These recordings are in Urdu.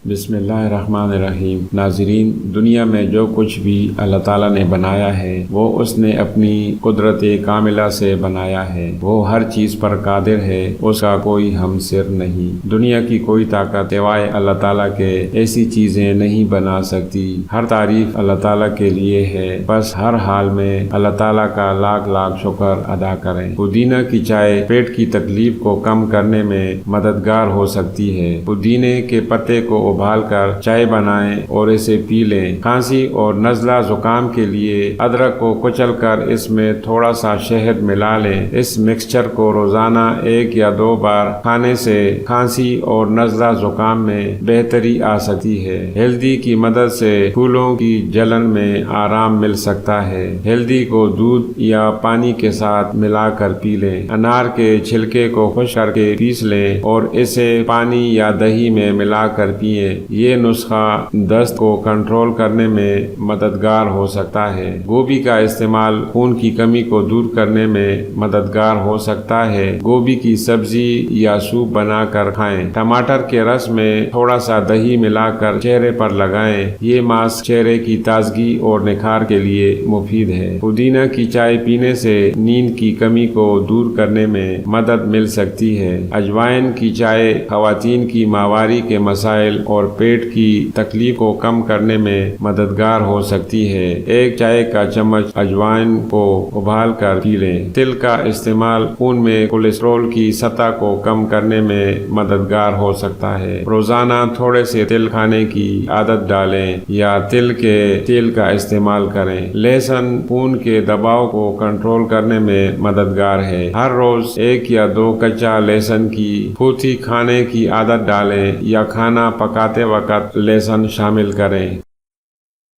بسم اللہ الرحمن الرحیم۔ ناظرین، دنیا میں جو کچھ بھی اللہ تعالیٰ نے بنایا ہے وہ اس نے اپنی قدرت کاملہ سے بنایا ہے۔ وہ ہر چیز پر قادر ہے، اس کا کوئی ہمسر نہیں۔ دنیا کی کوئی طاقت سوائے اللہ تعالیٰ کے ایسی چیزیں نہیں بنا سکتی۔ ہر تعریف اللہ تعالیٰ کے لیے ہے، بس ہر حال میں اللہ تعالیٰ کا لاکھ لاکھ شکر ادا کریں۔ پودینہ کی چائے پیٹ کی تکلیف کو کم کرنے میں مددگار ہو سکتی ہے۔ پودینے کے پتے کو ابال کر چائے بنائیں اور اسے پی لیں۔ کھانسی اور نزلہ زکام کے لیے ادرک کو کچل کر اس میں تھوڑا سا شہد ملا لیں۔ اس مکسچر کو روزانہ 1 یا 2 بار کھانے سے کھانسی اور نزلہ زکام میں بہتری آ سکتی ہے۔ ہلدی کی مدد سے پھولوں کی جلن میں آرام مل سکتا ہے۔ ہلدی کو دودھ یا پانی کے ساتھ ملا کر پی لیں۔ انار کے چھلکے کو خشک کر کے پیس لیں اور اسے پانی یا دہی میں ملا کر پئیں۔ یہ نسخہ دست کو کنٹرول کرنے میں مددگار ہو سکتا ہے۔ گوبھی کا استعمال خون کی کمی کو دور کرنے میں مددگار ہو سکتا ہے۔ گوبھی کی سبزی یا سوپ بنا کر کھائیں۔ ٹماٹر کے رس میں تھوڑا سا دہی ملا کر چہرے پر لگائیں۔ یہ ماسک چہرے کی تازگی اور نکھار کے لیے مفید ہے۔ پودینہ کی چائے پینے سے نیند کی کمی کو دور کرنے میں مدد مل سکتی ہے۔ اجوائن کی چائے خواتین کی ماہواری کے مسائل اور پیٹ کی تکلیف کو کم کرنے میں مددگار ہو سکتی ہے۔ 1 چائے کا چمچ اجوائن کو ابال کر پی لیں۔ تل کا استعمال خون میں کولیسٹرول کی سطح کو کم کرنے میں مددگار ہو سکتا ہے۔ روزانہ تھوڑے سے تل کھانے کی عادت ڈالیں یا تل کے تیل کا استعمال کریں۔ لہسن خون کے دباؤ کو کنٹرول کرنے میں مددگار ہے۔ ہر روز 1 یا 2 کچا لہسن کی پھوتی کھانے کی عادت ڈالیں یا کھانا پکاتے وقت لہسن شامل کریں۔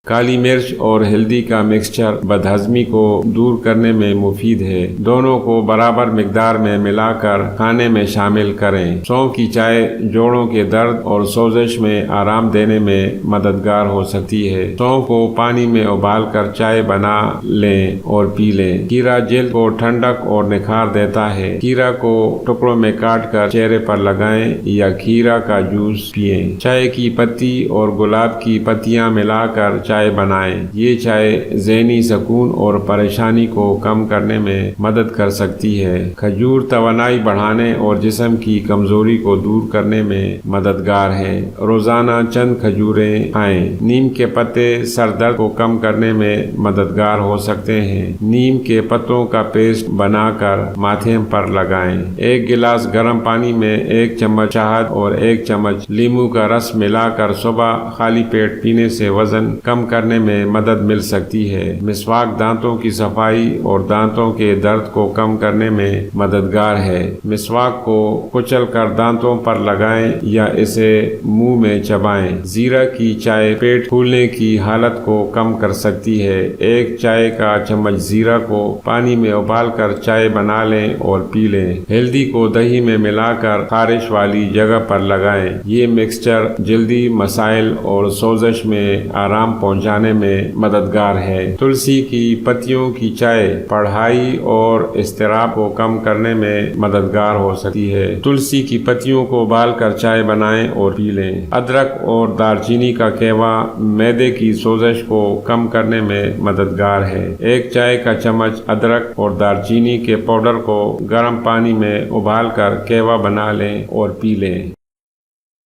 کالی مرچ اور ہلدی کا مکسچر بدہضمی کو دور کرنے میں مفید ہے۔ دونوں کو برابر مقدار میں ملا کر کھانے میں شامل کریں۔ سونف کی چائے جوڑوں کے درد اور سوزش میں آرام دینے میں مددگار ہو سکتی ہے۔ سونف کو پانی میں ابال کر چائے بنا لیں اور پی لیں۔ کھیرا جلد کو ٹھنڈک اور نکھار دیتا ہے۔ کھیرا کو ٹکڑوں میں کاٹ کر چہرے پر لگائیں یا کھیرا کا جوس پئیں۔ چائے کی پتی اور گلاب کی پتیاں ملا کر چائے بنائیں۔ یہ چائے ذہنی سکون اور پریشانی کو کم کرنے میں مدد کر سکتی ہے۔ کھجور توانائی بڑھانے اور جسم کی کمزوری کو دور کرنے میں مددگار ہے۔ روزانہ چند کھجوریں کھائیں۔ نیم کے پتے سر درد کو کم کرنے میں مددگار ہو سکتے ہیں۔ نیم کے پتوں کا پیسٹ بنا کر ماتھے پر لگائیں۔ 1 گلاس گرم پانی میں 1 چمچ شہد اور 1 چمچ لیموں کا رس ملا کر صبح خالی پیٹ پینے سے وزن کم کرنے میں مدد مل سکتی ہے۔ مسواک دانتوں کی صفائی اور دانتوں کے درد کو کم کرنے میں مددگار ہے۔ مسواک کو کچل کر دانتوں پر لگائیں یا اسے منہ میں چبائیں۔ زیرہ کی چائے پیٹ پھولنے کی حالت کو کم کر سکتی ہے۔ 1 چائے کا چمچ زیرہ کو پانی میں ابال کر چائے بنا لیں اور پی لیں۔ ہلدی کو دہی میں ملا کر خارش والی جگہ پر لگائیں۔ یہ مکسچر جلدی مسائل اور سوزش میں آرام پہنچانے میں مددگار ہے۔ تلسی کی پتیوں کی چائے پڑھائی اور اضطراب کو کم کرنے میں مددگار ہو سکتی ہے۔ تلسی کی پتیوں کو ابال کر چائے بنائیں اور پی لیں۔ ادرک اور دار چینی کا کہوہ معدے کی سوزش کو کم کرنے میں مددگار ہے۔ 1 چائے کا چمچ ادرک اور دار چینی کے پاؤڈر کو گرم پانی میں ابال کر کہوہ بنا لیں اور پی لیں۔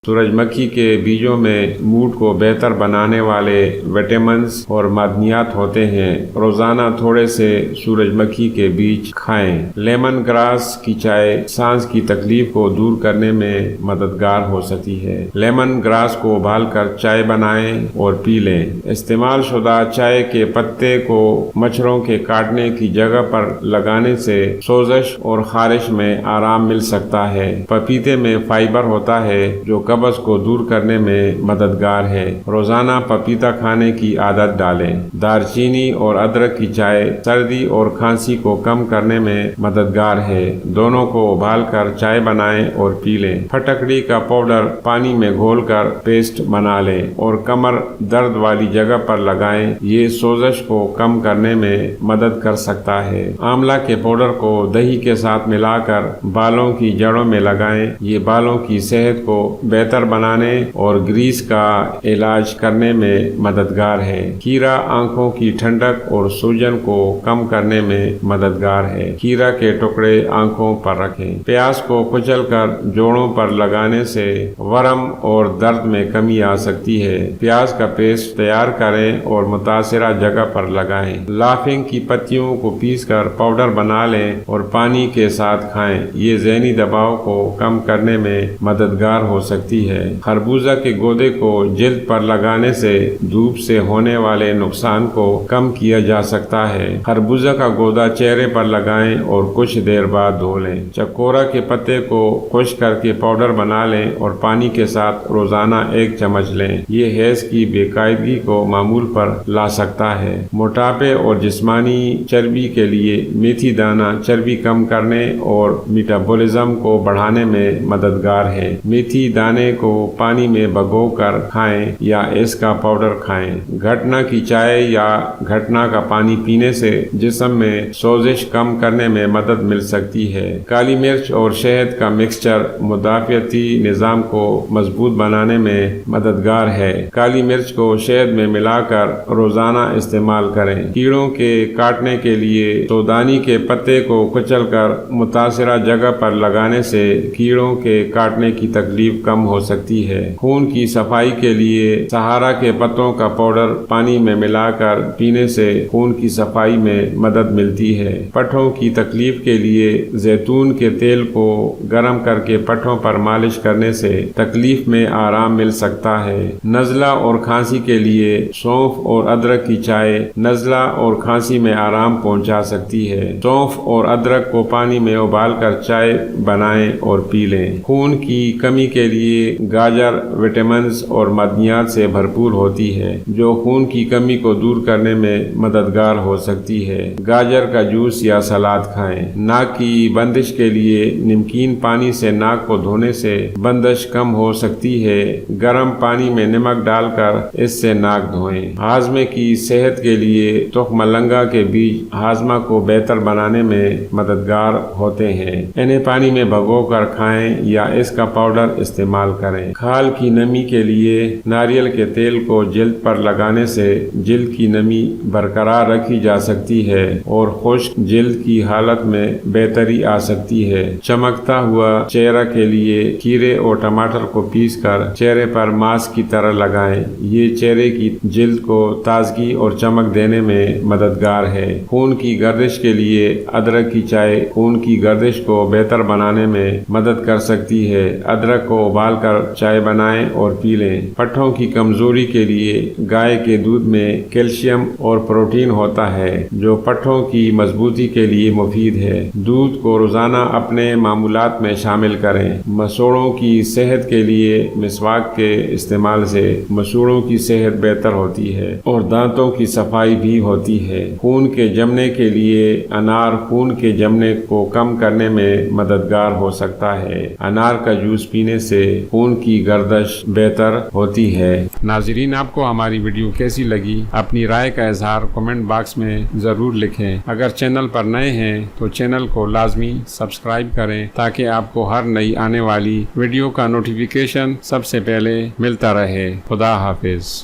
سورج مکھی کے بیجوں میں موڈ کو بہتر بنانے والے وٹامنز اور معدنیات ہوتے ہیں۔ روزانہ تھوڑے سے سورج مکھی کے بیج کھائیں۔ لیمن گراس کی چائے سانس کی تکلیف کو دور کرنے میں مددگار ہو سکتی ہے۔ لیمن گراس کو ابال کر چائے بنائیں اور پی لیں۔ استعمال شدہ چائے کے پتے کو مچھروں کے کاٹنے کی جگہ پر لگانے سے سوزش اور خارش میں آرام مل سکتا ہے۔ پپیتے میں فائبر ہوتا ہے جو قبض کو دور کرنے میں مددگار ہے۔ روزانہ پپیتا کھانے کی عادت ڈالیں۔ دار چینی اور ادرک کی چائے سردی اور کھانسی کو کم کرنے میں مددگار ہے۔ دونوں کو ابال کر چائے بنائیں اور پی لیں۔ پھٹکڑی کا پاؤڈر پانی میں گھول کر پیسٹ بنا لیں اور کمر درد والی جگہ پر لگائیں۔ یہ سوزش کو کم کرنے میں مدد کر سکتا ہے۔ آملہ کے پاؤڈر کو دہی کے ساتھ ملا کر بالوں کی جڑوں میں لگائیں۔ یہ بالوں کی صحت کو بہتر بنانے اور گریس کا علاج کرنے میں مددگار ہے۔ کھیرا آنکھوں کی ٹھنڈک اور سوجن کو کم کرنے میں مددگار ہے۔ کھیرا کے ٹکڑے آنکھوں پر رکھیں۔ پیاز کو کچل کر جوڑوں پر لگانے سے ورم اور درد میں کمی آ سکتی ہے۔ پیاز کا پیسٹ تیار کریں اور متاثرہ جگہ پر لگائیں۔ لافنگ کی پتیوں کو پیس کر پاؤڈر بنا لیں اور پانی کے ساتھ کھائیں۔ یہ ذہنی دباؤ کو کم کرنے میں مددگار ہو سکتی ہے۔ خربوزہ کے گودے کو جلد پر لگانے سے دھوپ سے ہونے والے نقصان کو کم کیا جا سکتا ہے۔ خربوزہ کا گودا چہرے پر لگائیں اور کچھ دیر بعد دھو لیں۔ چکورا کے پتے کو خشک کر کے پاؤڈر بنا لیں اور پانی کے ساتھ روزانہ 1 چمچ لیں۔ یہ حیض کی بے قاعدگی کو معمول پر لا سکتا ہے۔ موٹاپے اور جسمانی چربی کے لیے میتھی دانہ چربی کم کرنے اور میٹابولزم کو بڑھانے میں مددگار ہے۔ میتھی دانے کو پانی میں بھگو کر کھائیں یا اس کا پاؤڈر کھائیں۔ گھٹنا کی چائے یا گھٹنا کا پانی پینے سے جسم میں سوزش کم کرنے میں مدد مل سکتی ہے۔ کالی مرچ اور شہد کا مکسچر مدافعتی نظام کو مضبوط بنانے میں مددگار ہے۔ کالی مرچ کو شہد میں ملا کر روزانہ استعمال کریں۔ کیڑوں کے کاٹنے کے لیے سودانی کے پتے کو کچل کر متاثرہ جگہ پر لگانے سے کیڑوں کے کاٹنے کی تکلیف کم ہو سکتی ہے۔ خون کی صفائی کے لیے سہارا کے پتوں کا پاؤڈر پانی میں ملا کر پینے سے خون کی صفائی میں مدد ملتی ہے۔ پٹھوں کی تکلیف کے لیے زیتون کے تیل کو گرم کر کے پٹھوں پر مالش کرنے سے تکلیف میں آرام مل سکتا ہے۔ نزلہ اور کھانسی کے لیے سونف اور ادرک کی چائے نزلہ اور کھانسی میں آرام پہنچا سکتی ہے۔ سونف اور ادرک کو پانی میں ابال کر چائے بنائیں اور پی لیں۔ خون کی کمی کے لیے گاجر وٹامنز اور معدنیات سے بھرپور ہوتی ہے جو خون کی کمی کو دور کرنے میں مددگار ہو سکتی ہے۔ گاجر کا جوس یا سلاد کھائیں۔ ناک کی بندش کے لیے نمکین پانی سے ناک کو دھونے سے بندش کم ہو سکتی ہے۔ گرم پانی میں نمک ڈال کر اس سے ناک دھوئیں۔ ہاضمے کی صحت کے لیے تخم مرنگا کے بیج ہاضمہ کو بہتر بنانے میں مددگار ہوتے ہیں۔ انہیں پانی میں بھگو کر کھائیں یا اس کا پاؤڈر استعمال کریں۔ کھال کی نمی کے لیے ناریل کے تیل کو جلد پر لگانے سے جلد کی نمی برقرار رکھی جا سکتی ہے اور خشک جلد کی حالت میں بہتری آ سکتی ہے۔ چمکتا ہوا چہرہ کے لیے کھیرے اور ٹماٹر کو پیس کر چہرے پر ماسک کی طرح لگائیں۔ یہ چہرے کی جلد کو تازگی اور چمک دینے میں مددگار ہے۔ خون کی گردش کے لیے ادرک کی چائے خون کی گردش کو بہتر بنانے میں مدد کر سکتی ہے۔ ادرک کو ابال کر چائے بنائیں اور پی لیں۔ پٹھوں کی کمزوری کے لیے گائے کے دودھ میں کیلشیم اور پروٹین ہوتا ہے جو پٹھوں کی مضبوطی کے لیے مفید ہے۔ دودھ کو روزانہ اپنے معمولات میں شامل کریں۔ مسوڑوں کی صحت کے لیے مسواک کے استعمال سے مسوڑوں کی صحت بہتر ہوتی ہے اور دانتوں کی صفائی بھی ہوتی ہے۔ خون کے جمنے کے لیے انار خون کے جمنے کو کم کرنے میں مددگار ہو سکتا ہے۔ انار کا جوس پینے سے خون کی گردش بہتر ہوتی ہے۔ ناظرین، آپ کو ہماری ویڈیو کیسی لگی؟ اپنی رائے کا اظہار کمنٹ باکس میں ضرور لکھیں۔ اگر چینل پر نئے ہیں تو چینل کو لازمی سبسکرائب کریں تاکہ آپ کو ہر نئی آنے والی ویڈیو کا نوٹیفیکیشن سب سے پہلے ملتا رہے۔ خدا حافظ۔